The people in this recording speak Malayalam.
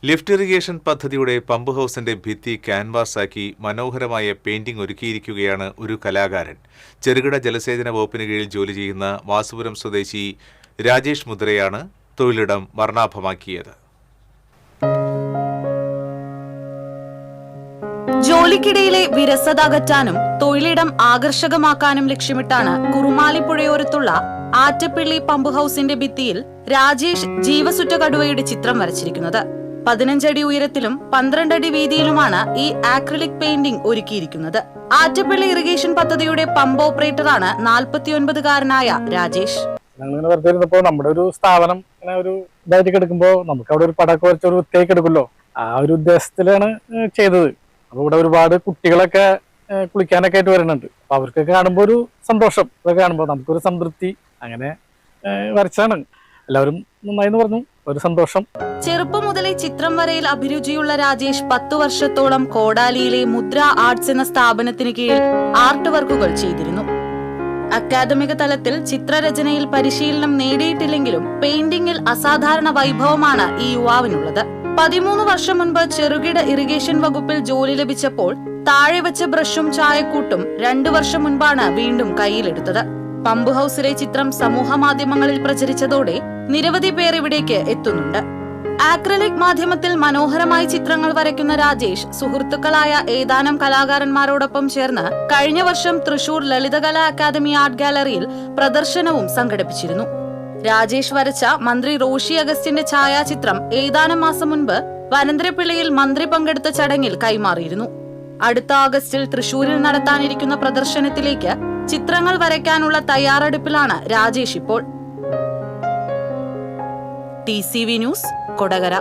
ലിഫ്റ്റ് ഇറിഗേഷൻ പദ്ധതിയുടെ പമ്പ് ഹൗസിന്റെ ഭിത്തി ക്യാൻവാസാക്കി മനോഹരമായ പെയിന്റിംഗ് ഒരുക്കിയിരിക്കുകയാണ് ഒരു കലാകാരൻ. ചെറുകിട ജലസേചന വകുപ്പിന് കീഴിൽ ജോലി ചെയ്യുന്ന വാസുപുരം സ്വദേശി രാജേഷ് മുദ്രയാണ് തൊഴിലിടം വർണ്ണാഭമാക്കിയത്. ജോലിക്കിടയിലെ വിരസത അകറ്റാനും തൊഴിലിടം ആകർഷകമാക്കാനും ലക്ഷ്യമിട്ടാണ് കുറുമാലിപ്പുഴയോരത്തുള്ള ആറ്റപ്പിള്ളി പമ്പ് ഹൗസിന്റെ ഭിത്തിയിൽ രാജേഷ് ജീവസുറ്റ കടുവയുടെ ചിത്രം വരച്ചിരിക്കുന്നത്. 15 അടി ഉയരത്തിലും 12 അടി വീതിയിലുമാണ് ഈ ആക്രിലിക് പെയിന്റിംഗ് ഒരുക്കിയിരിക്കുന്നത്. ആറ്റപ്പിള്ളി ഇറിഗേഷൻ പദ്ധതിയുടെ പമ്പ് ഓപ്പറേറ്ററാണ് 49-കാരനായ രാജേഷ്. ഞങ്ങളിങ്ങനെ വെറുതെ ഇരുന്നപ്പോ നമ്മുടെ ഒരു സ്ഥാപനം ഇങ്ങനെ ഒരു ഇതായിട്ട് എടുക്കുമ്പോ നമുക്ക് അവിടെ ഒരു പടക്കം വെച്ച ഒരു വൃത്തിയാക്കി എടുക്കുമല്ലോ, ആ ഒരു ഉദ്ദേശത്തിലാണ് ചെയ്തത്. അപ്പൊ ഇവിടെ ഒരുപാട് കുട്ടികളൊക്കെ കുളിക്കാനൊക്കെ ആയിട്ട് വരുന്നുണ്ട്. അപ്പൊ അവർക്കൊക്കെ കാണുമ്പോ ഒരു സന്തോഷം, ഇതൊക്കെ കാണുമ്പോ നമുക്കൊരു സംതൃപ്തി, അങ്ങനെ വരച്ചാണ്. എല്ലാവരും നന്നായി എന്ന് പറഞ്ഞു, ഒരു സന്തോഷം. ചെറുപ്പം മുതലേ ചിത്രം വരയിൽ അഭിരുചിയുള്ള രാജേഷ് 10 വർഷത്തോളം കോടാലിയിലെ മുദ്ര ആർട്സ് എന്ന സ്ഥാപനത്തിന് കീഴിൽ ആർട്ട് വർക്കുകൾ ചെയ്തിരുന്നു. അക്കാദമിക തലത്തിൽ ചിത്രരചനയിൽ പരിശീലനം നേടിയിട്ടില്ലെങ്കിലും പെയിന്റിംഗിൽ അസാധാരണ വൈഭവമാണ് ഈ യുവാവിനുള്ളത്. 13 വർഷം മുൻപ് ചെറുകിട ഇറിഗേഷൻ വകുപ്പിൽ ജോലി ലഭിച്ചപ്പോൾ താഴെ വെച്ച ബ്രഷും ചായക്കൂട്ടും 2 വർഷം മുൻപാണ് വീണ്ടും കയ്യിലെടുത്തത്. പമ്പ് ഹൗസിലെ ചിത്രം സമൂഹ മാധ്യമങ്ങളിൽ പ്രചരിച്ചതോടെ നിരവധി പേർ ഇവിടേക്ക് എത്തുന്നുണ്ട്. ആക്രിലിക് മാധ്യമത്തിൽ മനോഹരമായി ചിത്രങ്ങൾ വരയ്ക്കുന്ന രാജേഷ് സുഹൃത്തുക്കളായ ഏതാനും കലാകാരന്മാരോടൊപ്പം ചേർന്ന് കഴിഞ്ഞ വർഷം തൃശൂർ ലളിതകലാ അക്കാദമി ആർട്ട് ഗാലറിയിൽ പ്രദർശനവും സംഘടിപ്പിച്ചിരുന്നു. രാജേഷ് വരച്ച മന്ത്രി റോഷി അഗസ്റ്റിന്റെ ഛായാചിത്രം ഏതാനും മാസം മുൻപ് വനന്തരപ്പിള്ളിയിൽ മന്ത്രി പങ്കെടുത്ത ചടങ്ങിൽ കൈമാറിയിരുന്നു. അടുത്ത ഓഗസ്റ്റിൽ തൃശൂരിൽ നടത്താനിരിക്കുന്ന പ്രദർശനത്തിലേക്ക് ചിത്രങ്ങൾ വരയ്ക്കാനുള്ള തയ്യാറെടുപ്പിലാണ് രാജേഷ് ഇപ്പോൾ. TCV news, Kodakara.